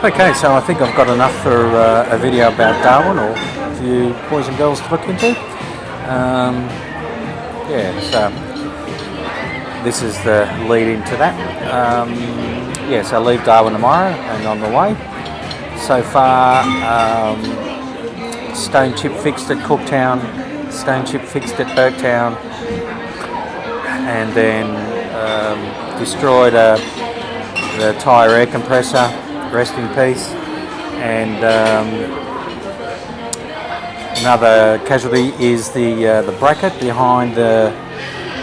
Okay, so I think I've got enough for a video about Darwin, or for you boys and girls to look into. Yeah, so this is the lead into that. Yes, I leave Darwin tomorrow and on the way. So far, stone chip fixed at Cooktown, stone chip fixed at Burketown, and then destroyed the tyre air compressor, rest in peace, and another casualty is the bracket behind the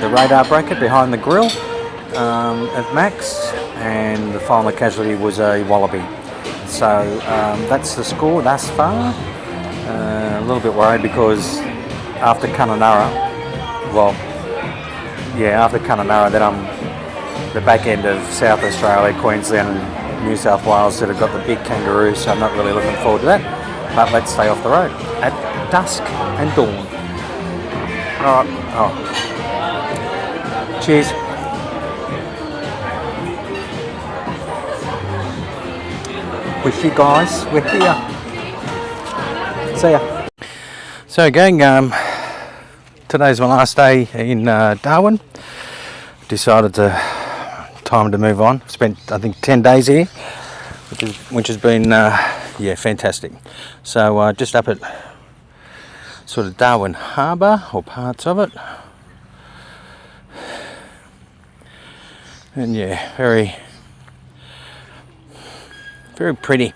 radar bracket behind the grill of Max, and the final casualty was a wallaby. So that's the score thus far. A little bit worried because after Kununurra, then I'm the back end of South Australia, Queensland and New South Wales that have got the big kangaroos, so I'm not really looking forward to that. But let's stay off the road at dusk and dawn. Alright, cheers. Wish you guys were here. See ya. So gang, today's my last day in Darwin. Decided time to move on. Spent I think 10 days here, which has been fantastic. So just up at sort of Darwin Harbour, or parts of it, and yeah, very pretty,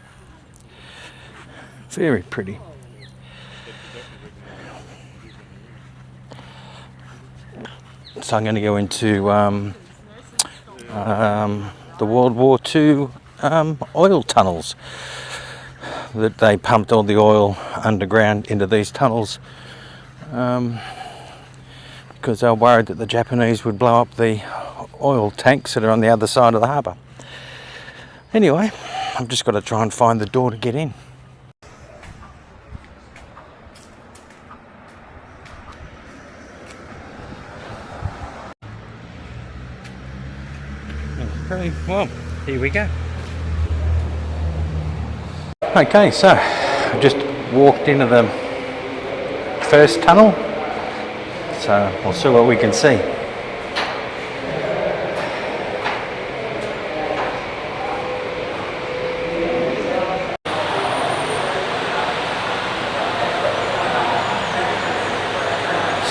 very pretty. So I'm going to go into the World War II oil tunnels that they pumped all the oil underground into these tunnels because they were worried that the Japanese would blow up the oil tanks that are on the other side of the harbour. Anyway, I've just got to try and find the door to get in. Well, here we go. Okay, so I've just walked into the first tunnel, so we'll see what we can see.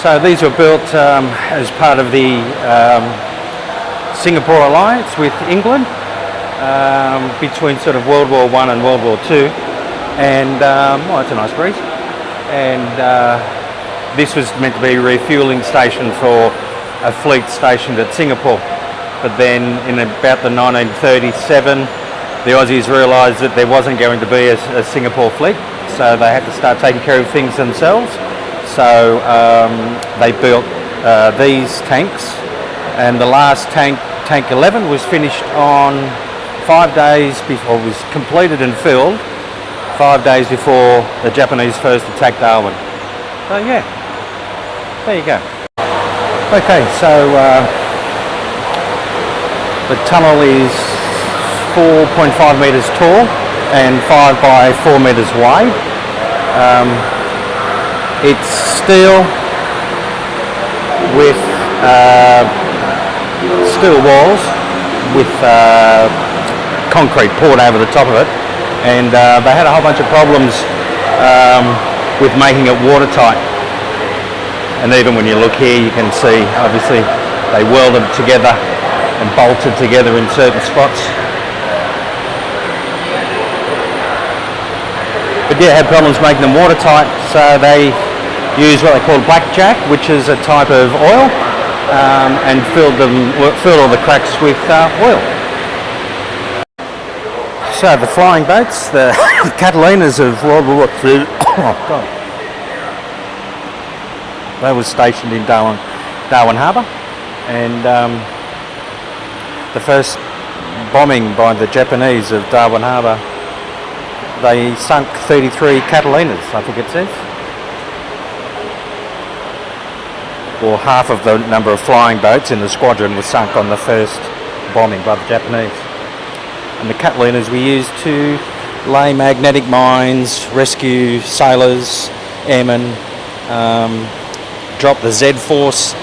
So these were built as part of the Singapore alliance with England between sort of World War I and World War II, and that's a nice breeze. And this was meant to be a refueling station for a fleet stationed at Singapore. But then in about the 1937, the Aussies realised that there wasn't going to be a Singapore fleet, so they had to start taking care of things themselves. So they built these tanks, and the last tank 11 was finished on 5 days before, was completed and filled 5 days before the Japanese first attacked Darwin. So yeah, there you go. Okay, so the tunnel is 4.5 metres tall and 5 by 4 metres wide. It's steel with steel walls with concrete poured over the top of it, and they had a whole bunch of problems with making it watertight. And even when you look here, you can see obviously they welded it together and bolted together in certain spots. But yeah, had problems making them watertight, so they used what they call blackjack, which is a type of oil, and filled all the cracks with oil. So the flying boats, the Catalinas of World War II, oh God, they were stationed in Darwin Harbour, and the first bombing by the Japanese of Darwin Harbour, they sunk 33 Catalinas, I think it says. Or half of the number of flying boats in the squadron was sunk on the first bombing by the Japanese. And the Catalinas were used to lay magnetic mines, rescue sailors, airmen, drop the Z-Force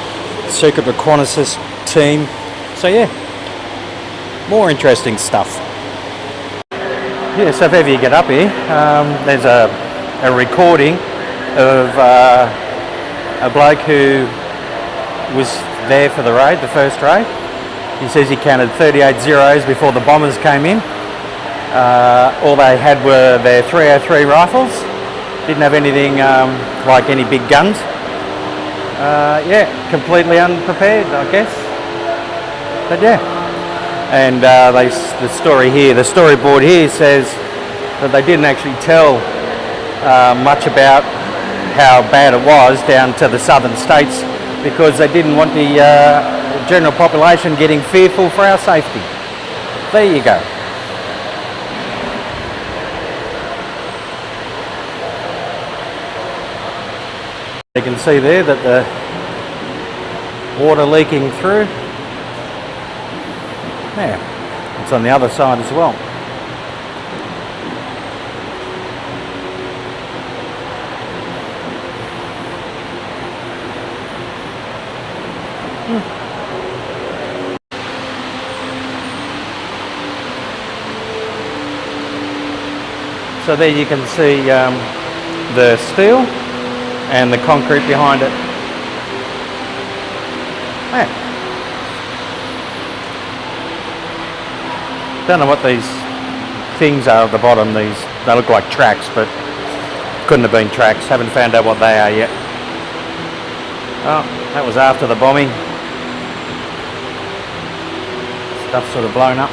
circuit reconnaissance team. So yeah, more interesting stuff. Yeah, so if ever you get up here, there's a recording of a bloke who was there for the raid, the first raid. He says he counted 38 zeros before the bombers came in. All they had were their 303 rifles. Didn't have anything like any big guns. Yeah, completely unprepared, I guess. But yeah, and the story here, the storyboard here says that they didn't actually tell much about how bad it was down to the southern states because they didn't want the general population getting fearful for our safety. There you go. You can see there that the water leaking through. Yeah, it's on the other side as well. So there you can see the steel and the concrete behind it. Yeah. Don't know what these things are at the bottom. They look like tracks, but couldn't have been tracks. Haven't found out what they are yet. Oh, that was after the bombing. Stuff sort of blown up.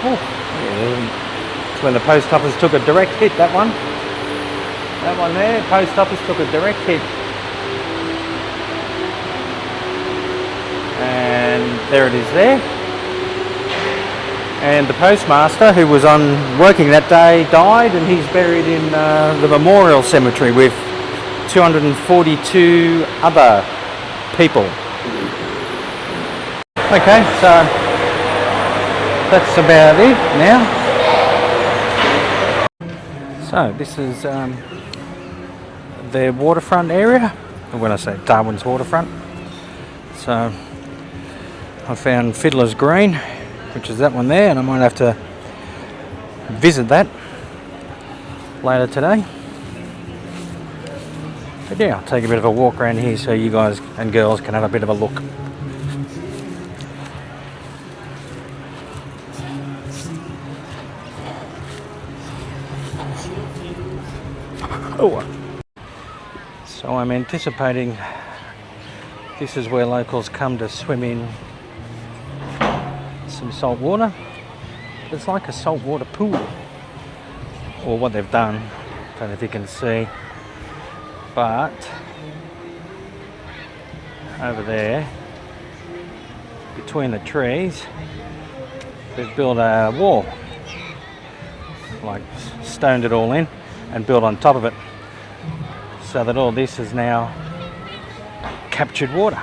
Oh. It's when the post office took a direct hit, that one. That one there, post office took a direct hit. And there it is there. And the postmaster who was working that day died, and he's buried in the memorial cemetery with 242 other people. Okay, so that's about it now. So this is their waterfront area, when I say Darwin's waterfront. So I found Fiddler's Green, which is that one there, and I might have to visit that later today. But yeah, I'll take a bit of a walk around here so you guys and girls can have a bit of a look. Oh. So I'm anticipating this is where locals come to swim in some salt water. It's like a saltwater pool, or what they've done. Don't know if you can see, but over there between the trees they've built a wall, like stoned it all in and built on top of it, so that all this is now captured water.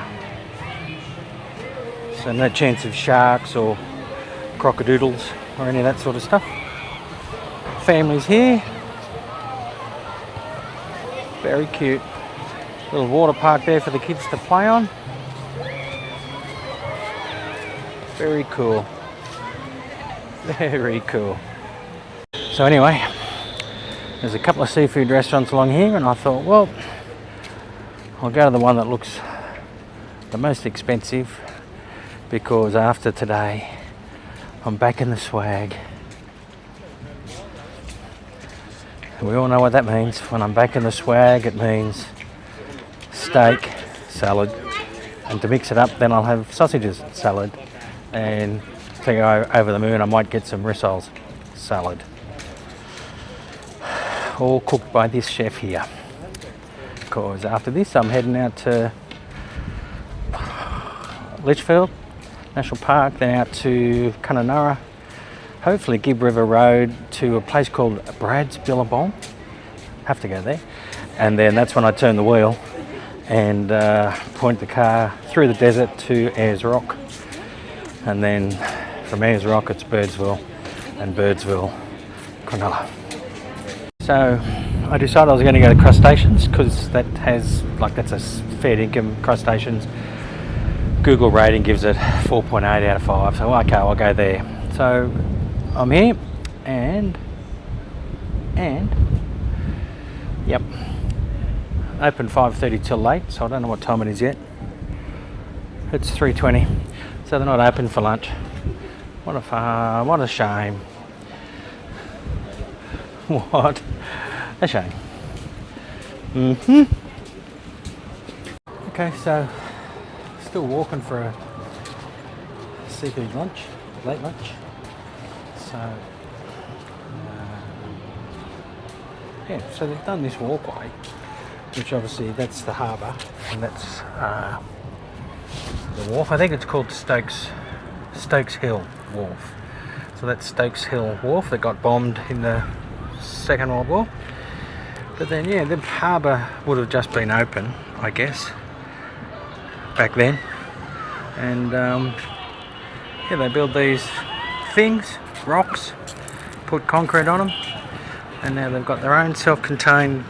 So no chance of sharks or crocodiles or any of that sort of stuff. Families here. Very cute. Little water park there for the kids to play on. Very cool. Very cool. So anyway, there's a couple of seafood restaurants along here, and I thought, well, I'll go to the one that looks the most expensive, because after today I'm back in the swag. We all know what that means. When I'm back in the swag, it means steak, salad, and to mix it up, then I'll have sausages salad, and to go over the moon I might get some rissoles salad, all cooked by this chef here. Because after this I'm heading out to Litchfield National Park, then out to Kununurra, hopefully Gibb River Road to a place called Brad's Billabong. Have to go there, and then that's when I turn the wheel and point the car through the desert to Ayers Rock, and then From Ayers Rock, it's Birdsville, and Birdsville, Cronulla. So I decided I was going to go to crustaceans because that has, like, that's a fair income. Crustaceans, Google rating gives it 4.8 out of 5. So okay, I'll go there. So I'm here, and yep, open 5:30 till late. So I don't know what time it is yet. It's 3:20, so they're not open for lunch. What a shame. What a shame. Okay, so still walking for a seafood lunch, late lunch. So yeah, so they've done this walkway, which obviously that's the harbour, and that's the wharf. I think it's called Stokes Hill Wharf. So that's Stokes Hill Wharf that got bombed in the Second World War. But then, yeah, the harbour would have just been open, I guess, back then. And yeah, they build these things, rocks, put concrete on them, and now they've got their own self-contained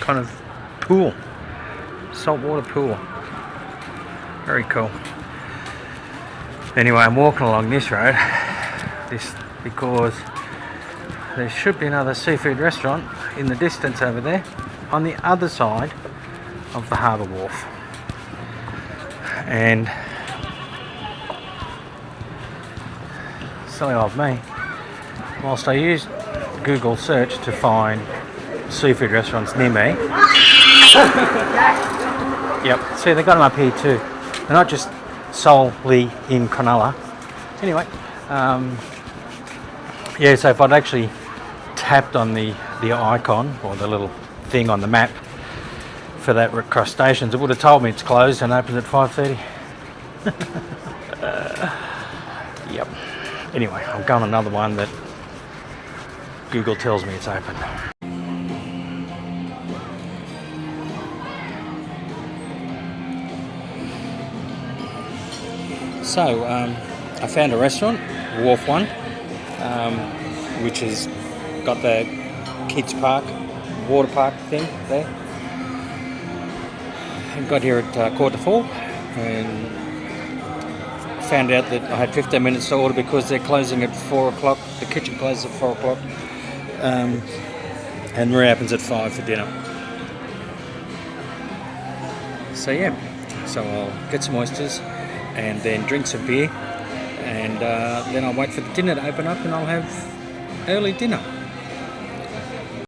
kind of pool, saltwater pool. Very cool. Anyway, I'm walking along this road, because there should be another seafood restaurant in the distance over there, on the other side of the harbour wharf. And silly old me, whilst I used Google search to find seafood restaurants near me. Yep, see, they've got them up here too. They're not just solely in Cronulla. Anyway, yeah, so if I'd actually tapped on the icon or the little thing on the map for that crustaceans, it would have told me it's closed and opens at 5:30. Yep. Anyway, I've gone another one that Google tells me it's open. So I found a restaurant, Wharf One, which has got the kids park, water park thing there. I got here at 4:45 and found out that I had 15 minutes to order because they're closing at 4 o'clock. The kitchen closes at 4 o'clock, and reopens at 5 for dinner. So yeah, so I'll get some oysters and then drink some beer, and then I'll wait for the dinner to open up and I'll have early dinner.